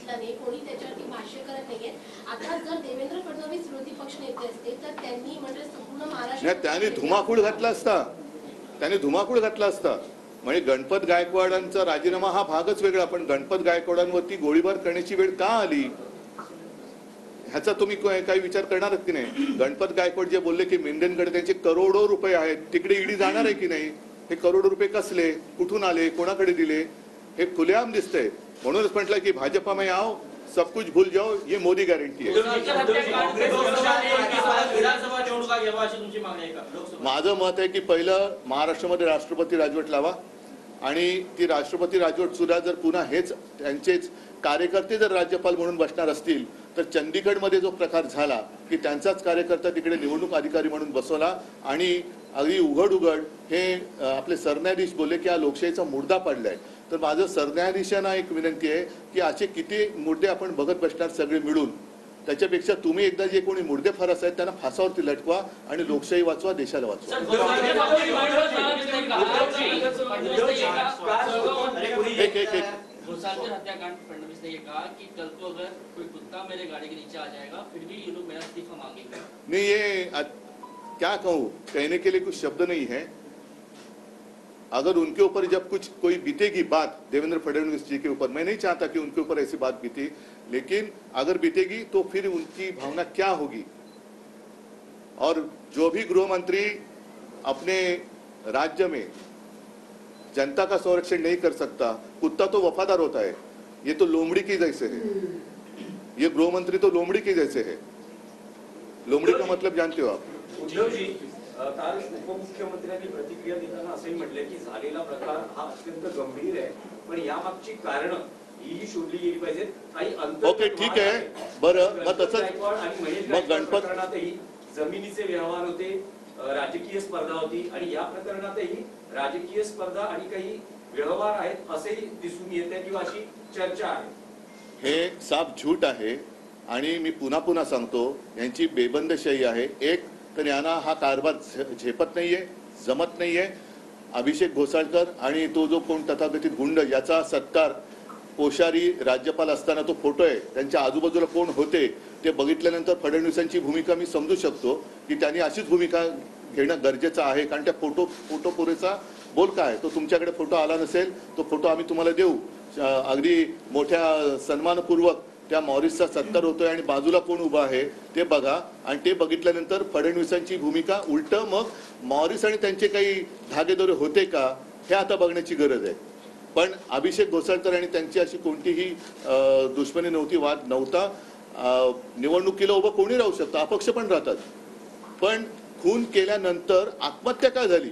घेतला नाही, कोणी त्याच्यावरती भाष्य करत नाहीये. आता जर देवेंद्र फडणवीस विरोधी पक्ष नेते असते तर त्यांनी म्हणजे संपूर्ण महाराष्ट्र त्यांनी धुमाकूळ घातला असता, त्यांनी धुमाकूळ घातला असता. म्हणजे गणपत गायकवाडांचा राजीनामा हा भागच वेगळा, पण गणपत गायकवाडांवरती गोळीबार करण्याची वेळ का आली ह्याचा तुम्ही काही विचार करणार की नाही? गणपत गायकवाड जे बोलले की मेंढ्यांकडे त्यांचे करोडो रुपये आहेत, तिकडे ईडी जाणार आहे की नाही? हे करोडो रुपये कसले, कुठून आले, कोणाकडे दिले, हे खुलेआम दिसतंय. म्हणूनच म्हटलं की भाजपा में आओ सब कुछ भूल जाओ, ये मोदी गॅरंटी आहे. माझं मत आहे की पहिलं महाराष्ट्रामध्ये राष्ट्रपती राजवट लावा आणि ती राष्ट्रपती राजवट सुद्धा जर पुन्हा हेच त्यांचेच कार्यकर्ते जर राज्यपाल म्हणून बसणार असतील तर चंदीगडमध्ये जो प्रकार झाला की त्यांचाच कार्यकर्ता तिकडे निवडणूक अधिकारी म्हणून बसवला आणि अगदी उघड हे आपले सरन्यायाधीश बोलले की हा लोकशाहीचा मुर्दा पडलाय. तर माझं सरन्यायाधीशांना एक विनंती आहे की असे किती मुर्दे आपण बघत बसणार सगळे मिळून, त्याच्यापेक्षा तुम्ही एकदा जे कोणी मुर्दे फरस आहेत त्यांना फासावरती लटकवा आणि लोकशाही वाचवा, देशाला वाचवा. घोसालकर हत्याकांड फडणवीस ने ये कहा कि कल को अगर कोई कुत्ता मेरे गाड़ी के नीचे आ जाएगा फिर भी ये लोग मेरा इस्तीफा मांगेंगे. नहीं, ये क्या कहूँ, कहने के लिए कुछ शब्द नहीं है. अगर उनके ऊपर जब कुछ कोई बीतेगी बात देवेंद्र फडणवीस जी के ऊपर, मैं नहीं चाहता कि उनके ऊपर ऐसी बात बीते, लेकिन अगर बीतेगी तो फिर उनकी भावना क्या होगी. और जो भी गृह मंत्री अपने राज्य में जनता का संरक्षण नहीं कर सकता, कुत्ता तो वफादार होता है, ये तो लोमड़ी के जैसे है. ये गृह मंत्री तो लोमड़ी के जैसे है. लोमड़ी का मतलब जानते हो आप? उद्धव जी, काल उपमुख्यमंत्र्यांनी प्रतिक्रिया देताना असंही म्हटले की झालेला प्रकार हा अत्यंत गंभीर आहे, पण यामागची कारणं ही शोधली गेली पाहिजेत. काही अंतर. ओके, ठीक आहे. बरं, मग तसंच मग गणपत प्रकरणातही जमिनीचे व्यवहार होते, राजकीय स्पर्धा होती आणि या प्रकरणातही राजकीय स्पर्धा आणि काही व्यवहार आहेत असेही दिसून येते किंवा अशी चर्चा आहे. हे साफ झूट आहे आणि मी पुन्हा पुन्हा सांगतो, यांची बेबंदशाही आहे. एक तर यांना हा कारभार झेपत नाहीये, जमत नाहीये. अभिषेक घोसाळकर आणि तो जो कोण तथाकथित गुंड याचा सत्कार कोश्यारी राज्यपाल असताना तो फोटो आहे, त्यांच्या आजूबाजूला कोण होते ते बघितल्यानंतर फडणवीसांची भूमिका मी समजू शकतो की त्यांनी अशीच भूमिका घेणं गरजेचं आहे. कारण त्या फोटो पुरेसा बोलका आहे. तो तुमच्याकडे फोटो आला नसेल, तो फोटो आम्ही तुम्हाला देऊ. अगदी मोठ्या सन्मानपूर्वक त्या मॉरिसचा सत्कार होतोय आणि बाजूला कोण उभा आहे ते बघा आणि ते बघितल्यानंतर फडणवीसांची भूमिका उलट मग मॉरिस आणि त्यांचे काही धागेदोरे होते का हे आता बघण्याची गरज आहे. पण अभिषेक घोसाळकर आणि त्यांची अशी कोणतीही दुश्मनी नव्हती, वाद नव्हता. निवडणुकीला उभं कोणी राहू शकतं, अपक्ष पण राहतात. पण खून केल्यानंतर आत्महत्या का झाली?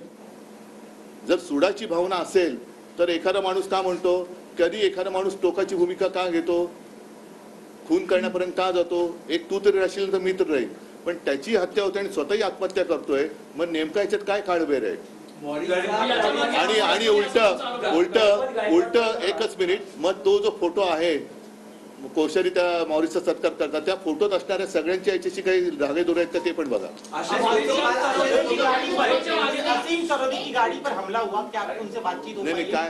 जर सुडाची भावना असेल तर एखादा माणूस का म्हणतो, कधी एखादा माणूस टोकाची भूमिका का घेतो, खून करण्यापर्यंत का जातो? एक तू तरी राहशील तर मी तर राहील, पण त्याची हत्या होते आणि स्वतःही आत्महत्या करतोय. मग नेमका याच्यात काय काळबेर आहे? आणि उलट एकच मिनिट, मग तो जो फोटो आहे कोश्यारी त्या मॉरिसचा सत्कार करतात, त्या फोटोत असणाऱ्या सगळ्यांच्या याच्याशी काही धागेदोरे आहेत का ते पण बघा. गाड़ी पर हमला हुआ, क्या उनसे बातचीत हो पाई? नाही काय